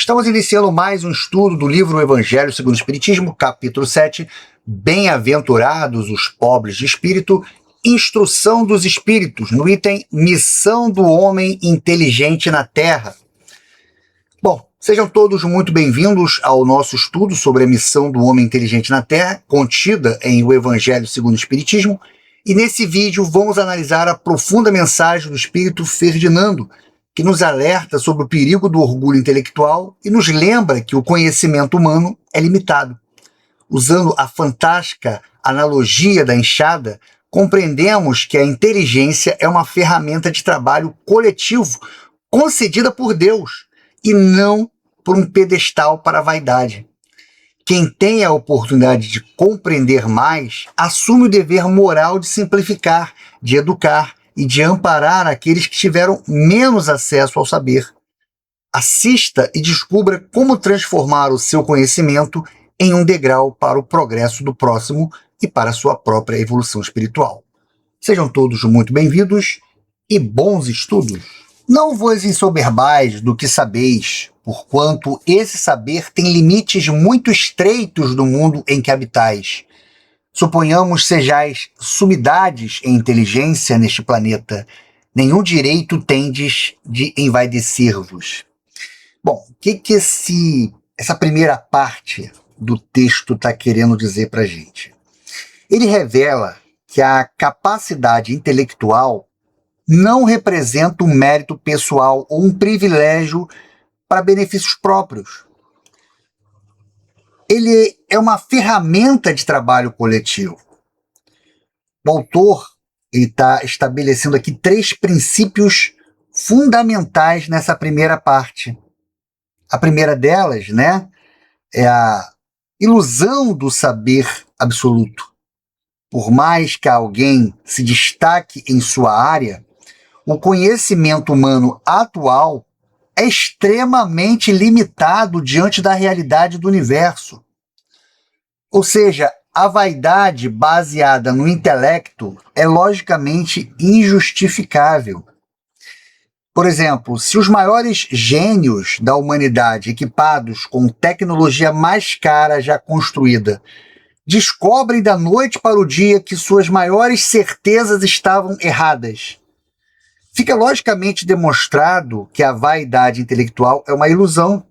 Estamos iniciando mais um estudo do livro O Evangelho segundo o Espiritismo, capítulo 7, Bem-aventurados os pobres de espírito, Instrução dos Espíritos, no item Missão do Homem Inteligente na Terra. Bom, sejam todos muito bem-vindos ao nosso estudo sobre a missão do homem inteligente na Terra, contida em O Evangelho segundo o Espiritismo, e nesse vídeo vamos analisar a profunda mensagem do Espírito Ferdinando, que nos alerta sobre o perigo do orgulho intelectual e nos lembra que o conhecimento humano é limitado. Usando a fantástica analogia da enxada, compreendemos que a inteligência é uma ferramenta de trabalho coletivo concedida por Deus e não por um pedestal para a vaidade. Quem tem a oportunidade de compreender mais assume o dever moral de simplificar, de educar e de amparar aqueles que tiveram menos acesso ao saber. Assista e descubra como transformar o seu conhecimento em um degrau para o progresso do próximo e para a sua própria evolução espiritual. Sejam todos muito bem-vindos e bons estudos. Não vos ensoberbais do que sabeis, porquanto esse saber tem limites muito estreitos do mundo em que habitais. Suponhamos sejais sumidades em inteligência neste planeta. Nenhum direito tendes de envaidecer-vos. Bom, o que essa primeira parte do texto está querendo dizer para a gente? Ele revela que a capacidade intelectual não representa um mérito pessoal ou um privilégio para benefícios próprios. Ele é uma ferramenta de trabalho coletivo. O autor está estabelecendo aqui 3 princípios fundamentais nessa primeira parte. A primeira delas, é a ilusão do saber absoluto. Por mais que alguém se destaque em sua área, o conhecimento humano atual é extremamente limitado diante da realidade do universo. Ou seja, a vaidade baseada no intelecto é logicamente injustificável. Por exemplo, se os maiores gênios da humanidade, equipados com tecnologia mais cara já construída, descobrem da noite para o dia que suas maiores certezas estavam erradas, fica logicamente demonstrado que a vaidade intelectual é uma ilusão.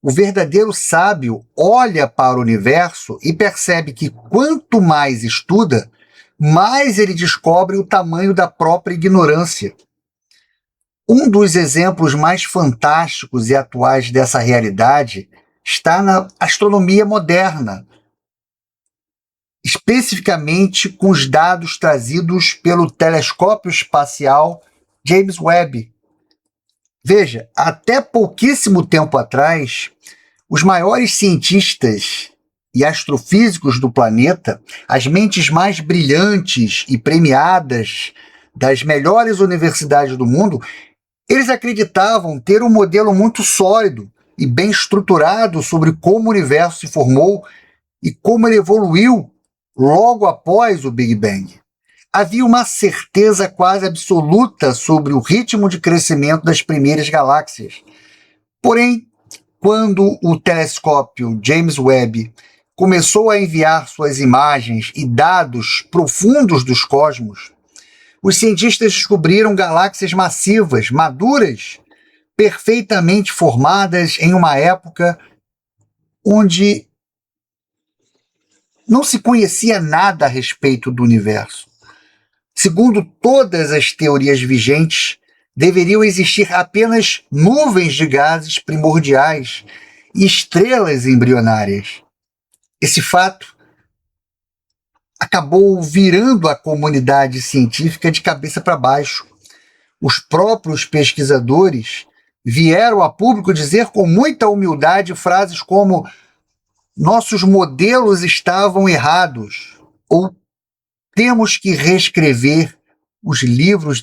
O verdadeiro sábio olha para o universo e percebe que quanto mais estuda, mais ele descobre o tamanho da própria ignorância. Um dos exemplos mais fantásticos e atuais dessa realidade está na astronomia moderna, especificamente com os dados trazidos pelo telescópio espacial James Webb. Veja, até pouquíssimo tempo atrás, os maiores cientistas e astrofísicos do planeta, as mentes mais brilhantes e premiadas das melhores universidades do mundo, eles acreditavam ter um modelo muito sólido e bem estruturado sobre como o universo se formou e como ele evoluiu logo após o Big Bang. Havia uma certeza quase absoluta sobre o ritmo de crescimento das primeiras galáxias. Porém, quando o telescópio James Webb começou a enviar suas imagens e dados profundos dos cosmos, os cientistas descobriram galáxias massivas, maduras, perfeitamente formadas em uma época onde não se conhecia nada a respeito do universo. Segundo todas as teorias vigentes, deveriam existir apenas nuvens de gases primordiais e estrelas embrionárias. Esse fato acabou virando a comunidade científica de cabeça para baixo. Os próprios pesquisadores vieram a público dizer com muita humildade frases como: nossos modelos estavam errados, ou temos que reescrever os livros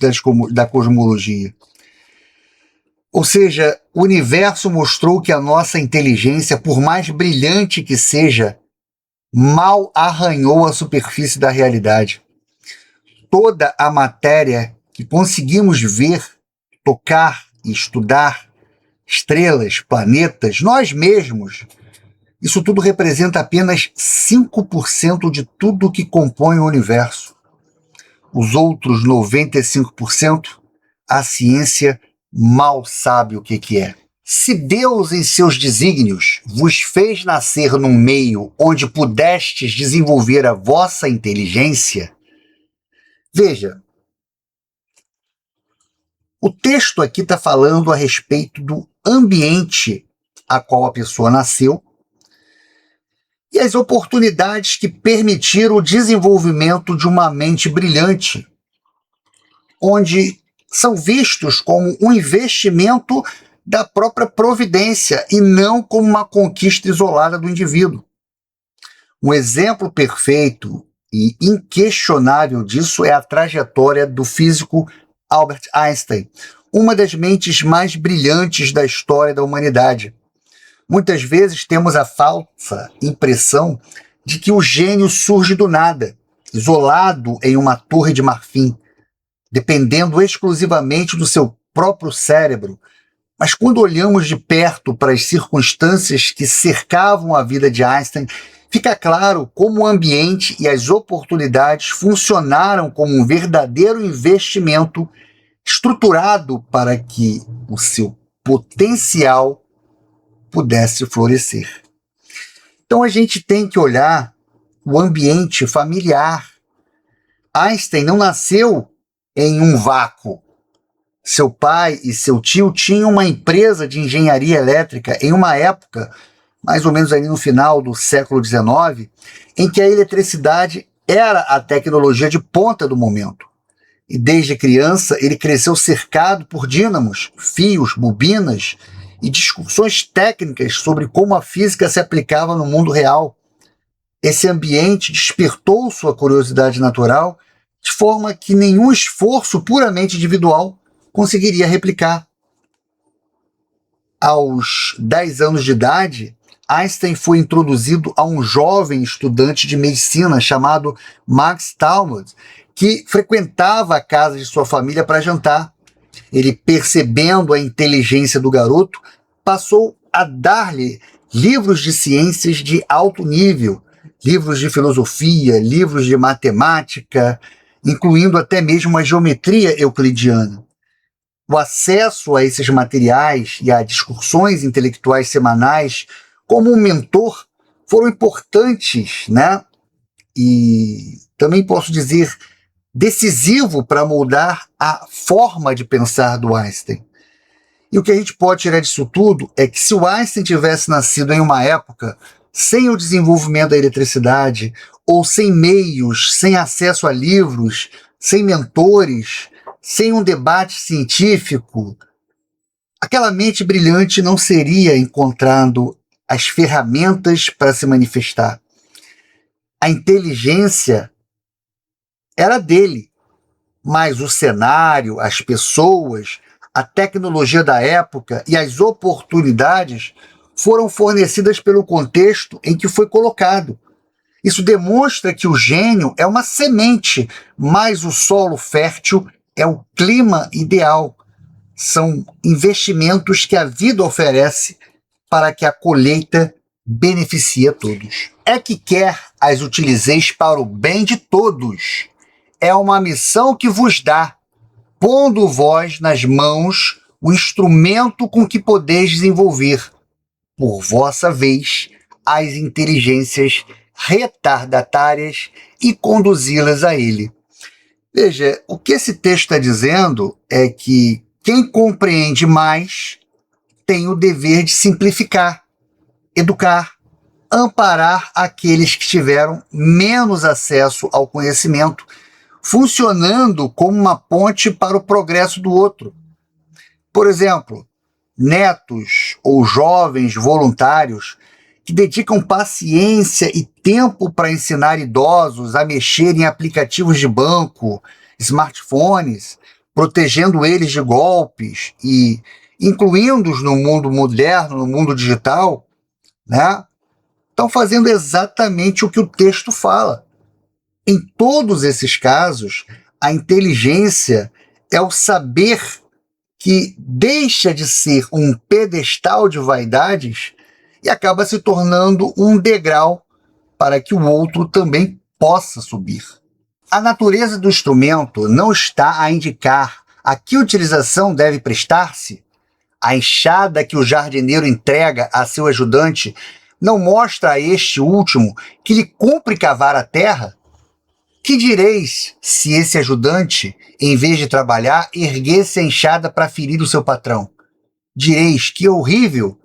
da cosmologia. Ou seja, o universo mostrou que a nossa inteligência, por mais brilhante que seja, mal arranhou a superfície da realidade. Toda a matéria que conseguimos ver, tocar e estudar estrelas, planetas, nós mesmos, isso tudo representa apenas 5% de tudo que compõe o universo. Os outros 95%, a ciência mal sabe o que é. Se Deus, em seus desígnios, vos fez nascer num meio onde pudestes desenvolver a vossa inteligência, veja, o texto aqui está falando a respeito do ambiente a qual a pessoa nasceu e as oportunidades que permitiram o desenvolvimento de uma mente brilhante, onde são vistos como um investimento da própria providência e não como uma conquista isolada do indivíduo. Um exemplo perfeito e inquestionável disso é a trajetória do físico Albert Einstein, uma das mentes mais brilhantes da história da humanidade. Muitas vezes temos a falsa impressão de que o gênio surge do nada, isolado em uma torre de marfim, dependendo exclusivamente do seu próprio cérebro. Mas quando olhamos de perto para as circunstâncias que cercavam a vida de Einstein, fica claro como o ambiente e as oportunidades funcionaram como um verdadeiro investimento estruturado para que o seu potencial pudesse florescer. Então a gente tem que olhar o ambiente familiar. Einstein não nasceu em um vácuo. Seu pai e seu tio tinham uma empresa de engenharia elétrica em uma época, mais ou menos ali no final do século XIX, em que a eletricidade era a tecnologia de ponta do momento. E desde criança ele cresceu cercado por dínamos, fios, bobinas e discussões técnicas sobre como a física se aplicava no mundo real. Esse ambiente despertou sua curiosidade natural de forma que nenhum esforço puramente individual conseguiria replicar. Aos 10 anos de idade, Einstein foi introduzido a um jovem estudante de medicina chamado Max Talmud, que frequentava a casa de sua família para jantar. Ele, percebendo a inteligência do garoto, passou a dar-lhe livros de ciências de alto nível, livros de filosofia, livros de matemática, incluindo até mesmo a geometria euclidiana. O acesso a esses materiais e a discussões intelectuais semanais como um mentor foram importantes, né? E também posso dizer decisivo para moldar a forma de pensar do Einstein. E o que a gente pode tirar disso tudo é que se o Einstein tivesse nascido em uma época sem o desenvolvimento da eletricidade, ou sem meios, sem acesso a livros, sem mentores, sem um debate científico, aquela mente brilhante não seria encontrando as ferramentas para se manifestar. A inteligência era dele, mas o cenário, as pessoas, a tecnologia da época e as oportunidades foram fornecidas pelo contexto em que foi colocado. Isso demonstra que o gênio é uma semente, mas o solo fértil é o clima ideal. São investimentos que a vida oferece para que a colheita beneficie a todos. É que quer as utilizeis para o bem de todos. É uma missão que vos dá, pondo vós nas mãos o instrumento com que podeis desenvolver, por vossa vez, as inteligências retardatárias e conduzi-las a ele. Veja, o que esse texto está dizendo é que quem compreende mais tem o dever de simplificar, educar, amparar aqueles que tiveram menos acesso ao conhecimento, funcionando como uma ponte para o progresso do outro. Por exemplo, netos ou jovens voluntários que dedicam paciência e tempo para ensinar idosos a mexer em aplicativos de banco, smartphones, protegendo eles de golpes e incluindo-os no mundo moderno, no mundo digital, né? Estão fazendo exatamente o que o texto fala. Em todos esses casos, a inteligência é o saber que deixa de ser um pedestal de vaidades e acaba se tornando um degrau para que o outro também possa subir. A natureza do instrumento não está a indicar a que utilização deve prestar-se. A enxada que o jardineiro entrega a seu ajudante não mostra a este último que lhe cumpre cavar a terra? Que direis se esse ajudante, em vez de trabalhar, erguesse a enxada para ferir o seu patrão? Direis que é horrível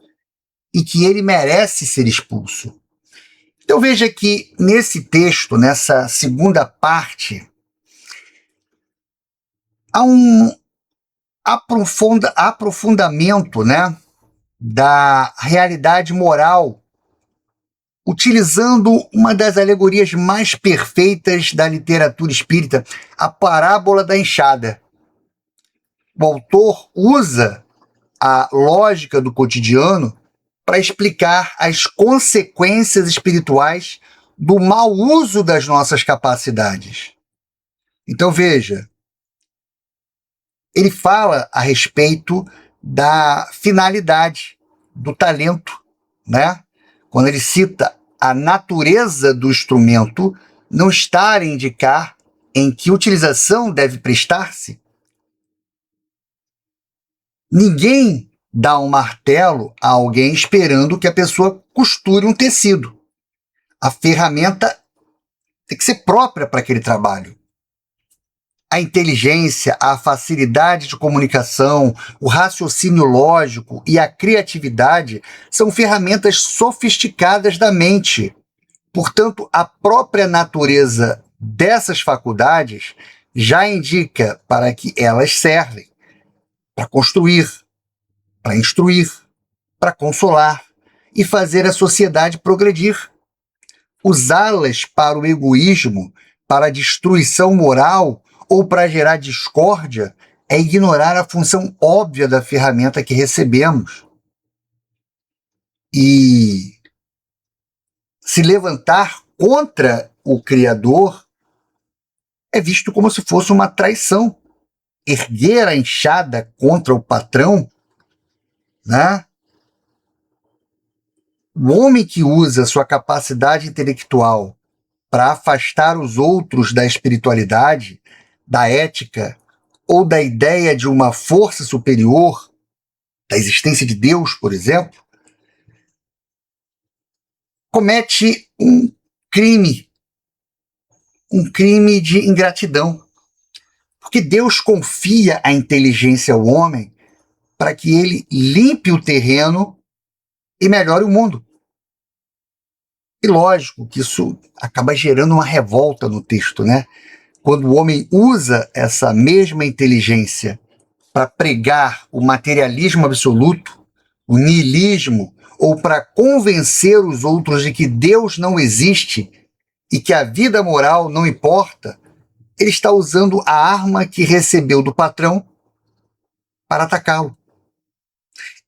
e que ele merece ser expulso. Então veja que nesse texto, nessa segunda parte, há um aprofundamento, né, da realidade moral, utilizando uma das alegorias mais perfeitas da literatura espírita, a parábola da enxada. O autor usa a lógica do cotidiano para explicar as consequências espirituais do mau uso das nossas capacidades. Então veja, ele fala a respeito da finalidade, do talento, né? Quando ele cita a natureza do instrumento não estar a indicar em que utilização deve prestar-se. Ninguém dá um martelo a alguém esperando que a pessoa costure um tecido. A ferramenta tem que ser própria para aquele trabalho. A inteligência, a facilidade de comunicação, o raciocínio lógico e a criatividade são ferramentas sofisticadas da mente. Portanto, a própria natureza dessas faculdades já indica para que elas servem para construir, para instruir, para consolar e fazer a sociedade progredir. Usá-las para o egoísmo, para a destruição moral ou para gerar discórdia é ignorar a função óbvia da ferramenta que recebemos. E se levantar contra o Criador é visto como se fosse uma traição. Erguer a enxada contra o patrão, né? O homem que usa sua capacidade intelectual para afastar os outros da espiritualidade, da ética ou da ideia de uma força superior, da existência de Deus, por exemplo, comete um crime de ingratidão. Porque Deus confia a inteligência ao homem para que ele limpe o terreno e melhore o mundo. E lógico que isso acaba gerando uma revolta no texto, né? Quando o homem usa essa mesma inteligência para pregar o materialismo absoluto, o niilismo, ou para convencer os outros de que Deus não existe e que a vida moral não importa, ele está usando a arma que recebeu do patrão para atacá-lo.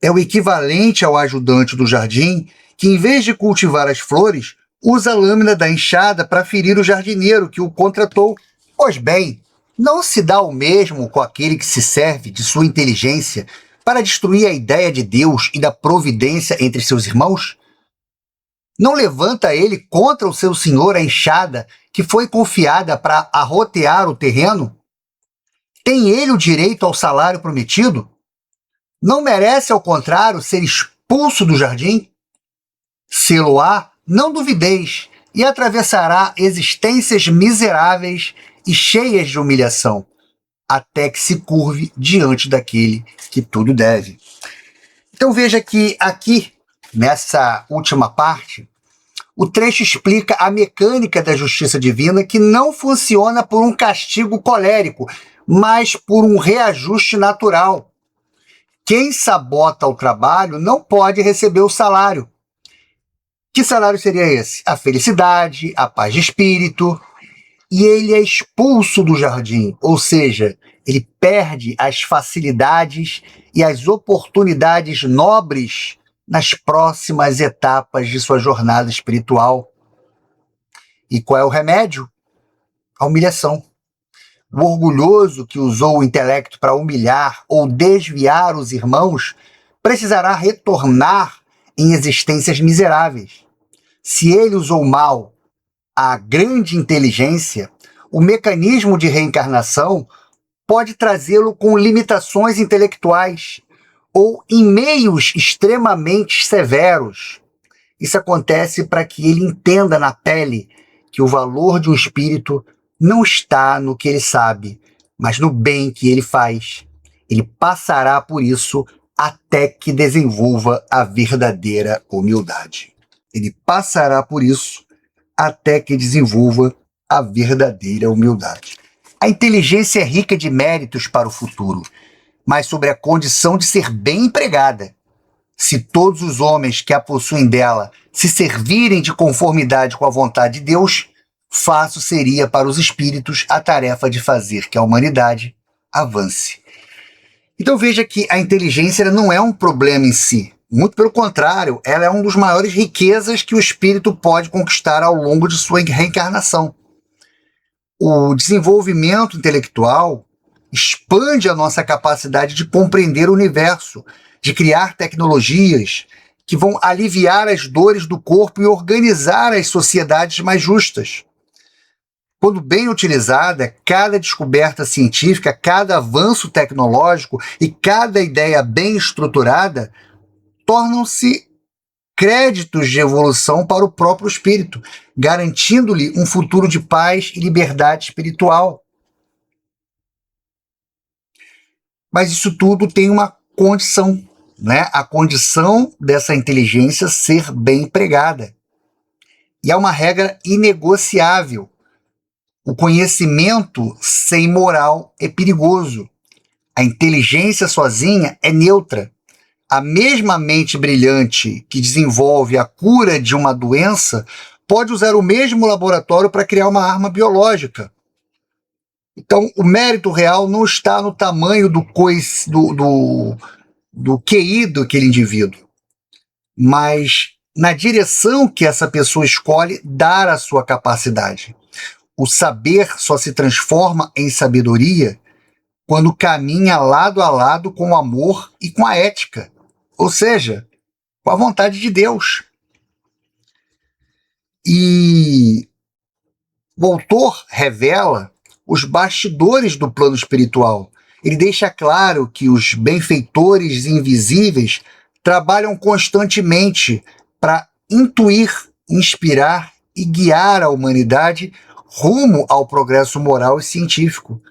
É o equivalente ao ajudante do jardim que, em vez de cultivar as flores, usa a lâmina da enxada para ferir o jardineiro que o contratou. Pois bem, não se dá o mesmo com aquele que se serve de sua inteligência para destruir a ideia de Deus e da providência entre seus irmãos? Não levanta ele contra o seu senhor a enxada que foi confiada para arrotear o terreno? Tem ele o direito ao salário prometido? Não merece, ao contrário, ser expulso do jardim? Se-lo-á, não duvideis, e atravessará existências miseráveis e cheias de humilhação, até que se curve diante daquele que tudo deve. Então veja que aqui, nessa última parte, o trecho explica a mecânica da justiça divina que não funciona por um castigo colérico, mas por um reajuste natural. Quem sabota o trabalho não pode receber o salário. Que salário seria esse? A felicidade, a paz de espírito. E ele é expulso do jardim, ou seja, ele perde as facilidades e as oportunidades nobres nas próximas etapas de sua jornada espiritual. E qual é o remédio? A humilhação. O orgulhoso que usou o intelecto para humilhar ou desviar os irmãos precisará retornar em existências miseráveis. Se ele usou mal a grande inteligência, o mecanismo de reencarnação pode trazê-lo com limitações intelectuais ou em meios extremamente severos. Isso acontece para que ele entenda na pele que o valor de um espírito não está no que ele sabe, mas no bem que ele faz. Ele passará por isso até que desenvolva a verdadeira humildade. Ele passará por isso até que desenvolva a verdadeira humildade. A inteligência é rica de méritos para o futuro, mas sobre a condição de ser bem empregada. Se todos os homens que a possuem dela se servirem de conformidade com a vontade de Deus, fácil seria para os espíritos a tarefa de fazer que a humanidade avance. Então veja que a inteligência não é um problema em si. Muito pelo contrário, ela é uma das maiores riquezas que o espírito pode conquistar ao longo de sua reencarnação. O desenvolvimento intelectual expande a nossa capacidade de compreender o universo, de criar tecnologias que vão aliviar as dores do corpo e organizar as sociedades mais justas. Quando bem utilizada, cada descoberta científica, cada avanço tecnológico e cada ideia bem estruturada tornam-se créditos de evolução para o próprio espírito, garantindo-lhe um futuro de paz e liberdade espiritual. Mas isso tudo tem uma condição, né? A condição dessa inteligência ser bem empregada. E é uma regra inegociável. O conhecimento sem moral é perigoso. A inteligência sozinha é neutra. A mesma mente brilhante que desenvolve a cura de uma doença pode usar o mesmo laboratório para criar uma arma biológica. Então, o mérito real não está no tamanho do QI daquele indivíduo, mas na direção que essa pessoa escolhe dar à sua capacidade. O saber só se transforma em sabedoria quando caminha lado a lado com o amor e com a ética, ou seja, com a vontade de Deus. E o autor revela os bastidores do plano espiritual. Ele deixa claro que os benfeitores invisíveis trabalham constantemente para intuir, inspirar e guiar a humanidade rumo ao progresso moral e científico.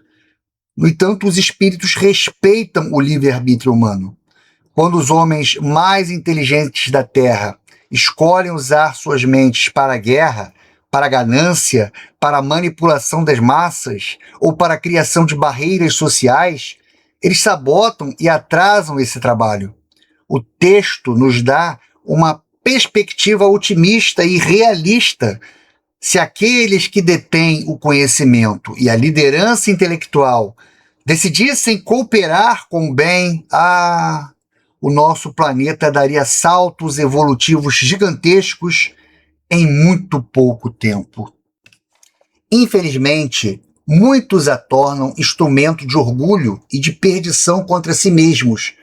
No entanto, os espíritos respeitam o livre-arbítrio humano. Quando os homens mais inteligentes da Terra escolhem usar suas mentes para a guerra, para a ganância, para a manipulação das massas ou para a criação de barreiras sociais, eles sabotam e atrasam esse trabalho. O texto nos dá uma perspectiva otimista e realista. Se aqueles que detêm o conhecimento e a liderança intelectual decidissem cooperar com o bem, o nosso planeta daria saltos evolutivos gigantescos em muito pouco tempo. Infelizmente, muitos a tornam instrumento de orgulho e de perdição contra si mesmos.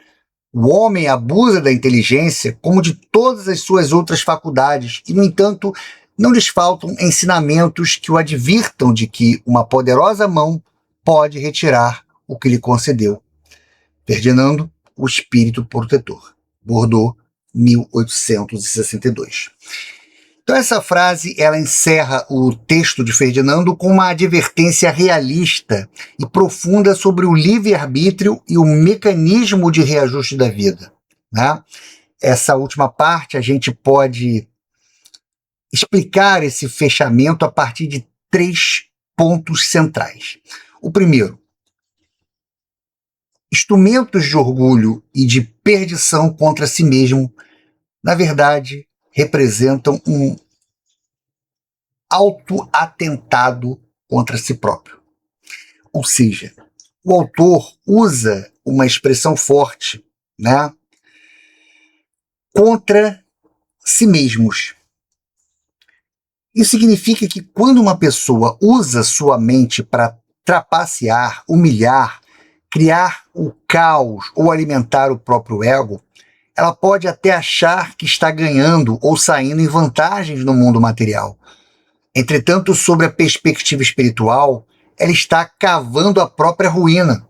O homem abusa da inteligência como de todas as suas outras faculdades e, no entanto, não lhes faltam ensinamentos que o advirtam de que uma poderosa mão pode retirar o que lhe concedeu. Ferdinando, o Espírito Protetor. Bordeaux, 1862. Então essa frase, ela encerra o texto de Ferdinando com uma advertência realista e profunda sobre o livre-arbítrio e o mecanismo de reajuste da vida, né? Essa última parte a gente pode explicar esse fechamento a partir de 3 pontos centrais. O primeiro, instrumentos de orgulho e de perdição contra si mesmo, na verdade, representam um autoatentado contra si próprio. Ou seja, o autor usa uma expressão forte, né, contra si mesmos. Isso significa que quando uma pessoa usa sua mente para trapacear, humilhar, criar o caos ou alimentar o próprio ego, ela pode até achar que está ganhando ou saindo em vantagens no mundo material. Entretanto, sob a perspectiva espiritual, ela está cavando a própria ruína.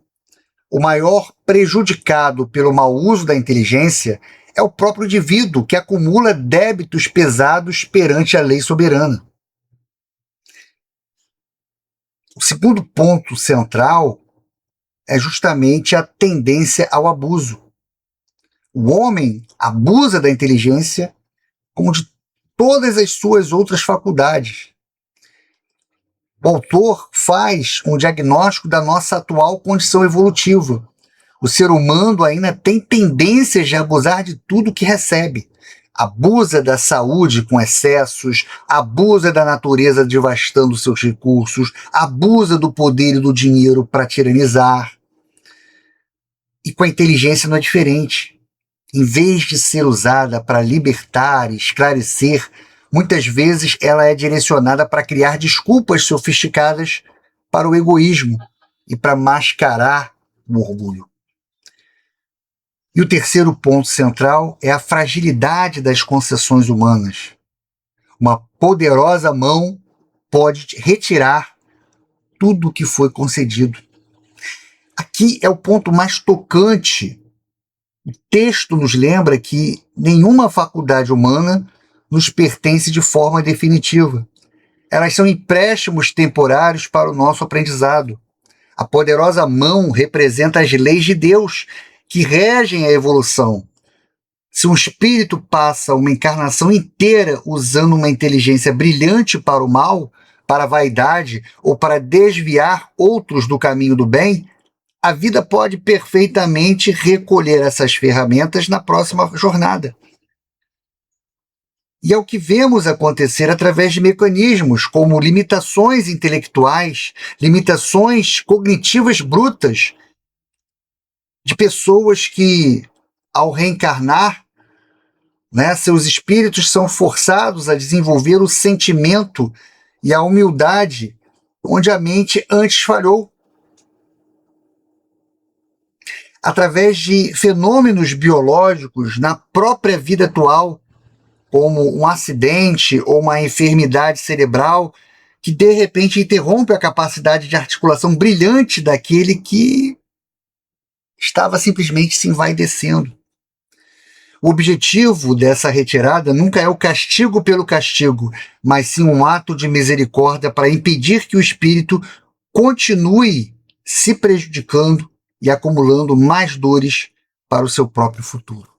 O maior prejudicado pelo mau uso da inteligência é o próprio indivíduo, que acumula débitos pesados perante a lei soberana. O segundo ponto central é justamente a tendência ao abuso. O homem abusa da inteligência como de todas as suas outras faculdades. O autor faz um diagnóstico da nossa atual condição evolutiva. O ser humano ainda tem tendências de abusar de tudo que recebe. Abusa da saúde com excessos, abusa da natureza devastando seus recursos, abusa do poder e do dinheiro para tiranizar. E com a inteligência não é diferente. Em vez de ser usada para libertar e esclarecer, muitas vezes ela é direcionada para criar desculpas sofisticadas para o egoísmo e para mascarar o orgulho. E o terceiro ponto central é a fragilidade das concessões humanas. Uma poderosa mão pode retirar tudo o que foi concedido. Aqui é o ponto mais tocante. O texto nos lembra que nenhuma faculdade humana nos pertence de forma definitiva. Elas são empréstimos temporários para o nosso aprendizado. A poderosa mão representa as leis de Deus que regem a evolução. Se um espírito passa uma encarnação inteira usando uma inteligência brilhante para o mal, para a vaidade ou para desviar outros do caminho do bem, a vida pode perfeitamente recolher essas ferramentas na próxima jornada. E é o que vemos acontecer através de mecanismos como limitações intelectuais, limitações cognitivas brutas, de pessoas que, ao reencarnar, seus espíritos são forçados a desenvolver o sentimento e a humildade onde a mente antes falhou. Através de fenômenos biológicos na própria vida atual, como um acidente ou uma enfermidade cerebral, que de repente interrompe a capacidade de articulação brilhante daquele que estava simplesmente se envaidecendo. O objetivo dessa retirada nunca é o castigo pelo castigo, mas sim um ato de misericórdia para impedir que o espírito continue se prejudicando e acumulando mais dores para o seu próprio futuro.